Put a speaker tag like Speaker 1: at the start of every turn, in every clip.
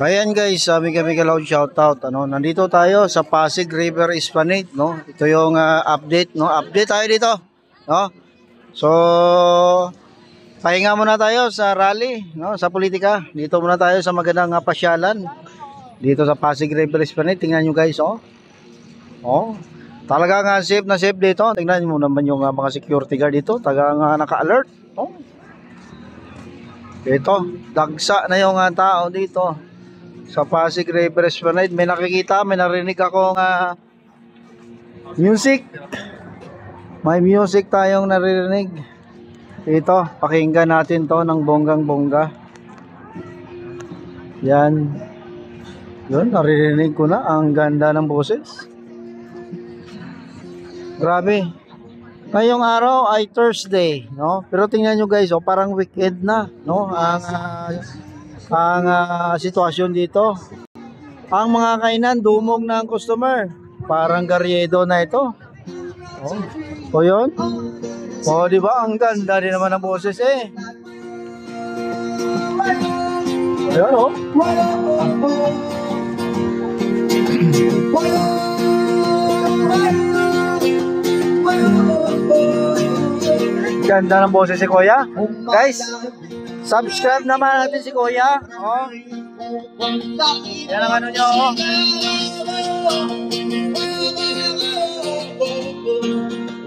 Speaker 1: Ayan guys, sabi kami Loud shoutout. Nandito tayo sa Pasig River Esplanade, no? Ito yung update, no? Update tayo dito, no? So, pahinga muna tayo sa rally, no? Sa politika. Dito muna tayo sa magandang pasyalan. Dito sa Pasig River Esplanade. Tingnan nyo guys, oh. Oh. Talaga nga safe na safe dito. Tingnan mo naman yung mga security guard dito. Talaga nga naka-alert. Oh. Ito, dagsa na yung tao dito sa Pasig River Esplanade. May nakikita, may narinig akong music. May music tayong naririnig. Ito, pakinggan natin to ng bonggang bongga. Yan. Yun, naririnig ko na. Ang ganda ng boses. Grabe. Ngayong araw ay Thursday, no? Pero tingnan nyo guys, oh, parang weekend na, no? Ang sitwasyon dito. Ang mga kainan, dumog na ang customer. Parang garyedo na ito. Oh. O yun. O diba, ang ganda din naman ng boses eh. Ayan o. Ganda ng boses si Kuya. Guys, subscribe naman natin si Kuya. Oh. Yan ang ano nyo. Oh.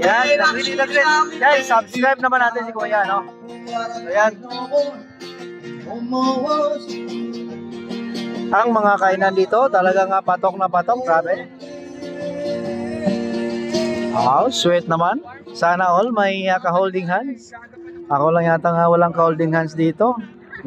Speaker 1: Yan, nag-ready. Guys, subscribe naman natin si Kuya, no? Ayan. Ang mga kainan dito, talagang patok na patok. Grabe. Oh, sweet naman. Sana all may ka-holding hands. Ako lang yata nga walang ka-holding hands dito,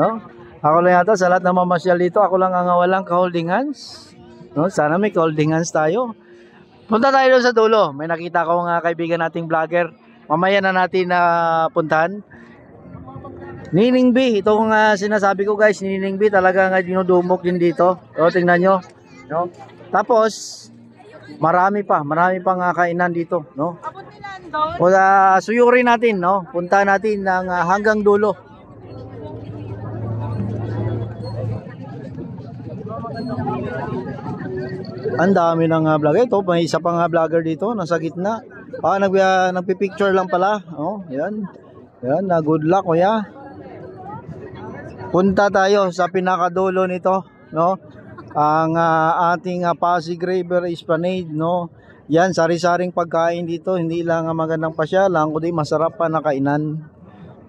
Speaker 1: no? Ako lang yata sa lahat na mamasyal dito, ako lang nga walang ka-holding hands. No? Sana may ka-holding hands tayo. Punta tayo doon sa dulo. May nakita ko nga kaibigan nating vlogger. Mamaya na natin puntahan. Nining B, ito nga sinasabi ko guys, Nining B talaga nga dinudumok din dito. O tingnan nyo, no? Tapos marami pang kainan dito, no? O suyurin natin, no? Punta natin ng hanggang dulo. Ang dami ng vlogger. Ito, may isa pang vlogger dito, nasa gitna. Nagpipicture lang pala. Oh, yan. Yan, good luck, kuya. Punta tayo sa pinakadulo nito, no? Ang ating Pasig River Esplanade, no? Yan, sari-saring pagkain dito, hindi lang magandang pasyalan, kundi masarap pa na kainan.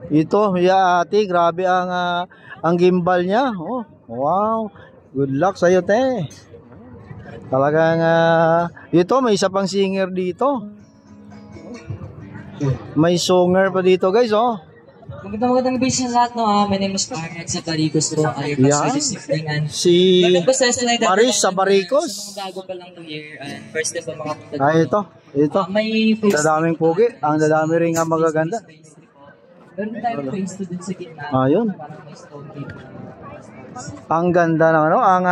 Speaker 1: Ito, ate, grabe ang gimbal niya. Oh, wow. Good luck sa iyo, te. Talagang ito, may isa pang singer dito. May songer pa dito, guys, oh.
Speaker 2: Magandang gabi sa lahat, no? My name is Maris sa Baricos po.
Speaker 1: Si Maris sa Baricos.
Speaker 2: Bago pa lang ng year. First time pa makapunta.
Speaker 1: Ito.
Speaker 2: May
Speaker 1: dadaming pogi. Ang dadami rin nga magaganda.
Speaker 2: Meron tayong face to dun sa gitna.
Speaker 1: Ayun. Ang ganda ng ano. Ang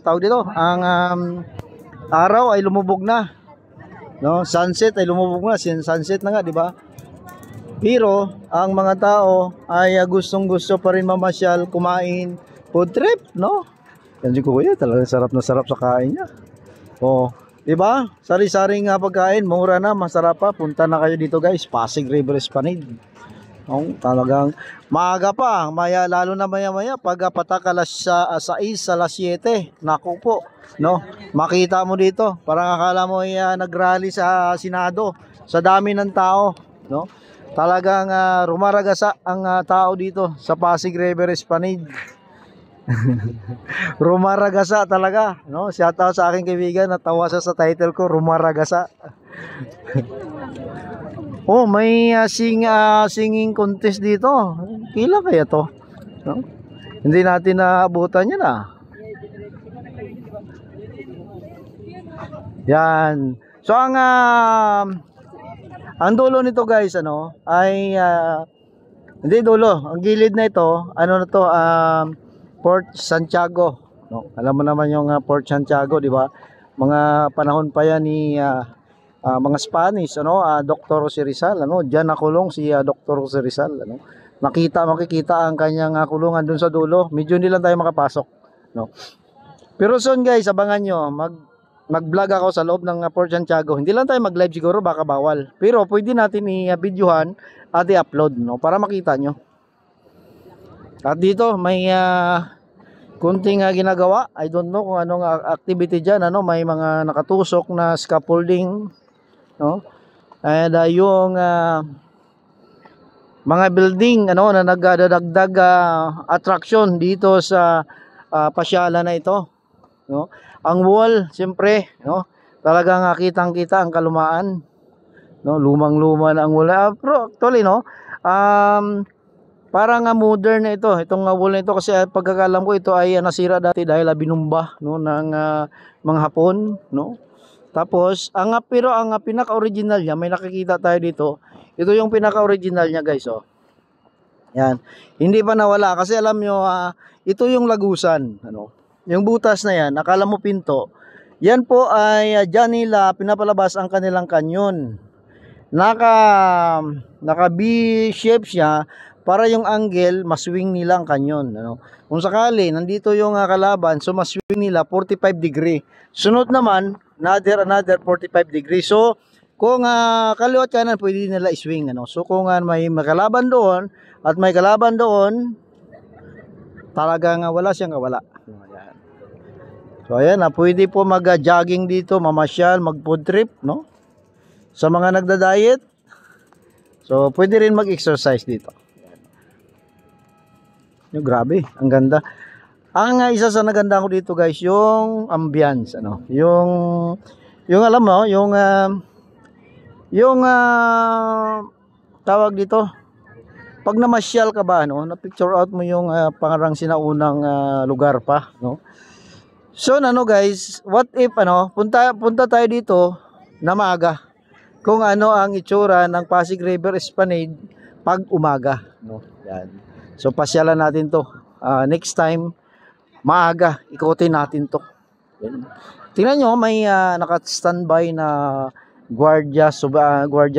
Speaker 1: tawag dito. Ang araw ay lumubog na. No? Sunset ay lumubog na. Sunset na nga, di ba? Pero ang mga tao ay gustong-gusto pa rin mamasyal, kumain, food trip, no? Yan si Kuya, talagang sarap na sarap sa kain niya. Oh, 'di ba? Sari-saring pagkain, mura na, masarap pa. Punta na kayo dito, guys, Pasig River Esplanade. Oh, talagang maaga pa, lalo na maya-maya pag patak alas 6, alas 7. Naku po, no? Makita mo dito, parang akala mo ay nagrally sa Senado, sa dami ng tao, no? Talagang rumaragasa ang tao dito sa Pasig River Esplanade. Rumaragasa talaga, no? Shout out sa aking kaibigan, natawa siya sa title ko, rumaragasa. Oh, may singing contest dito. Kila kaya to, no? Hindi natin naabutan 'yan Yan. So ang dulo nito guys, ay hindi dulo, ang gilid na ito, na to, Port Santiago, no? Alam mo naman yung Port Santiago, di ba? Mga panahon pa yan ni mga Spanish, Dr. Jose Rizal, diyan nakulong si Dr. Jose Rizal, makikita ang kanyang kulungan dun sa dulo. Medyo hindi lang tayo makapasok, no? Pero soon guys, abangan nyo, mag-vlog ako sa loob ng Port Santiago. Hindi lang tayo mag-live siguro, baka bawal. Pero pwede natin i-videohan at i-upload, no? Para makita nyo. At dito may kunting ginagawa. I don't know kung anong activity dyan, ano? May mga nakatusok na scaffolding, no? And yung mga building ano na nagdadagdag attraction dito sa pasyalan na ito, no? Ang wall, siyempre, no? Talagang kitang-kita ang kalumaan, no? Lumang-luma na ang wall. Pero actually, no, parang modern na ito, itong wall na ito, kasi pagkakalam ko ito ay nasira dati dahil binumba, no, ng mga Hapon, no? Tapos ang pinaka-original niya, may nakikita tayo dito. Ito yung pinaka-original niya, guys, oh. Yan. Hindi pa nawala kasi alam nyo, ito yung lagusan, ano. Yung butas na yan, akala mo pinto. Yan po ay dyan nila pinapalabas ang kanilang kanyon. Naka B-shape siya para yung angle maswing nila ang kanyon, ano. Kung sakali nandito yung kalaban, so maswing nila 45 degree. Sunod naman another 45 degree. So kung kaliwat kanan pwede nila i-swing, ano. So kung may kalaban doon at may kalaban doon, talagang wala siyang kawala. Ayan. So ayan, pwede po mag-jogging dito, mamasyal, mag-food trip, no? Sa mga nagda-diet. So pwede rin mag-exercise dito. Yung grabe, ang ganda. Ang isa sa naganda ko dito, guys, yung ambience, ano. Yung alam mo, yung tawag dito, pag namasyal ka ba, no, na picture out mo yung pangarang sinaunang lugar pa, no. So ano, guys, what if punta tayo dito na maaga, kung ano ang itsura ng Pasig River Esplanade pag umaga, no. Yan. So pasyalan natin to next time, maaga, ikutin natin to. Yan. Tingnan nyo, may naka-standby na Guardia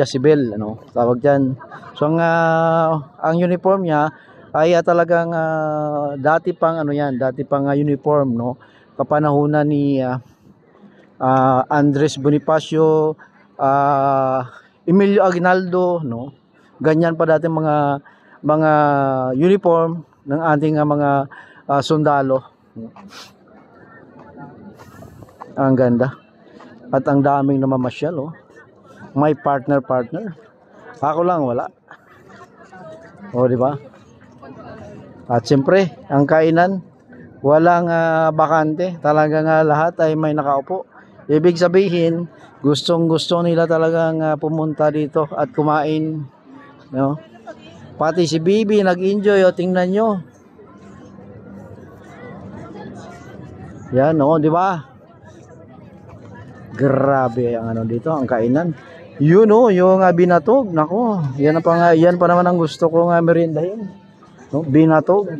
Speaker 1: Civil, ano, tawag dyan. So ang uniform niya ay talagang dati pang uniform, no, kapanahunan ni Andres Bonifacio, Emilio Aguinaldo, no. Ganyan pa dati mga uniform ng ating mga sundalo. Ang ganda. At ang daming namamasyal, oh. May partner. Ako lang wala. O, di ba? At siyempre, ang kainan, walang bakante. Talagang lahat ay may nakaupo. Ibig sabihin, gustong-gusto nila talagang pumunta dito at kumain, no? Pati si Bibi nag-enjoy, oh, tingnan nyo. Yan, oh, di ba? Grabe ang dito, ang kainan. Yun, oh, yung binatog. Nako, yan pa naman ang gusto kong merindahin. No, binatog.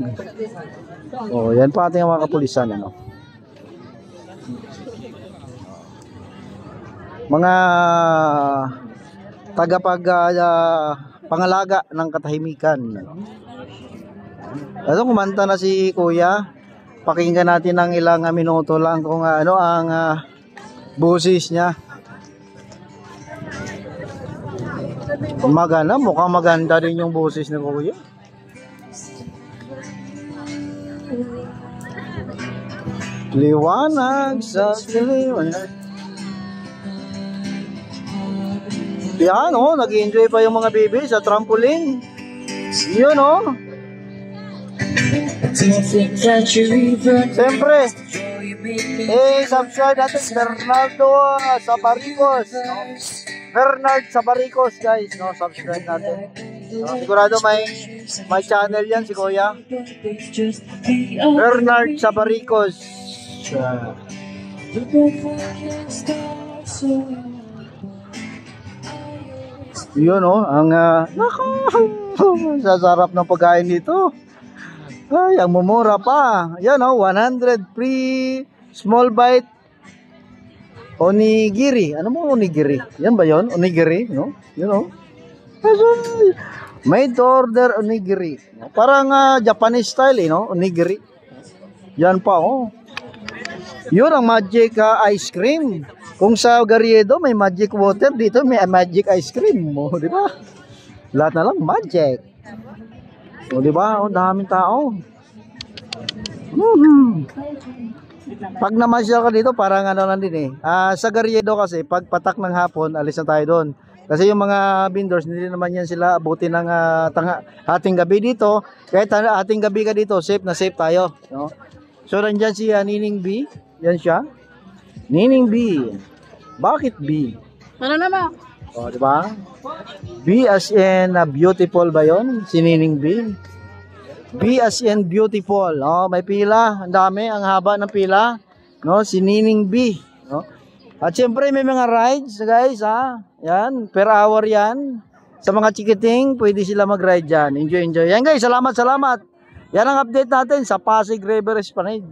Speaker 1: Oh, yan pa ating mga kapulisan, ano. Mga pangalaga ng katahimikan. Ito, kumanta na si Kuya. Pakinggan natin ng ilang minuto lang kung ano ang boses niya. Maganda, mukhang maganda din yung boses ni Kuya. Liwanag sa liwanag. Yan, oh, nag-enjoy pa yung mga baby sa trampoline. Yun, oh. Siyempre, subscribe natin Bernardo Sabaricos, no? Bernard Sabaricos, guys, no? Subscribe natin. No? Sigurado may channel yan si Kuya. Bernard Sabaricos. Yun, oh, ang sasarap ng pagkain dito. Ay, ang mumura pa. Yan, oh, 100 free small bite onigiri. Ano mo onigiri? Yan ba yon? Onigiri, no? Yun, oh. Made to order onigiri. Parang Japanese style, no? Onigiri. Yan pa, oh. Yun ang magic ice cream. Kung sa Garriedo may magic water, dito may magic ice cream. Oh, di ba? Lahat na lang magic. O, di ba? Oh, daming tao. Pag namasyal ka dito, parang ano lang din eh. Sa Garriedo kasi, pag patak ng hapon, alis na tayo doon. Kasi yung mga vendors, hindi naman yan sila abutin ng ating gabi dito. Kahit ating gabi ka dito, safe na safe tayo. No? So, nandyan si Nining B. Yan siya. Nining B. Bakit B?
Speaker 2: Ano naman?
Speaker 1: O, di ba? B as in beautiful ba yun? Si Nining B. B as in beautiful. No? May pila. Ang dami. Ang haba ng pila. No? Si Nining B. No? At syempre may mga rides guys ha. Yan, per hour yan. Sa mga chikiting, pwede sila mag-ride dyan. Enjoy. Yan guys, salamat. Yan ang update natin sa Pasig River Esplanade.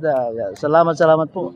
Speaker 1: Salamat po.